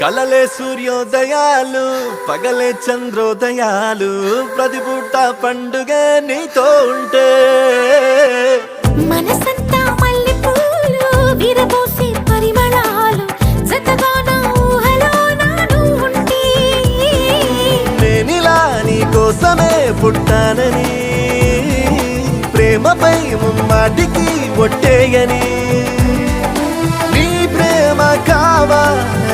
కలలే సూర్యోదయాలు పగలే చంద్రోదయాలు ప్రతి పూట పండుగ నీతో ఉంటే మనసంతా మల్లెపూలు విరబోసే పరిమళాలు జతగా నా ఊహలో నాను ఉంటే నేనిలా నీ కోసమే పుట్టానని ప్రేమపై ముమ్మాటికి ఒట్టేయని నీ ప్రేమ కావాలి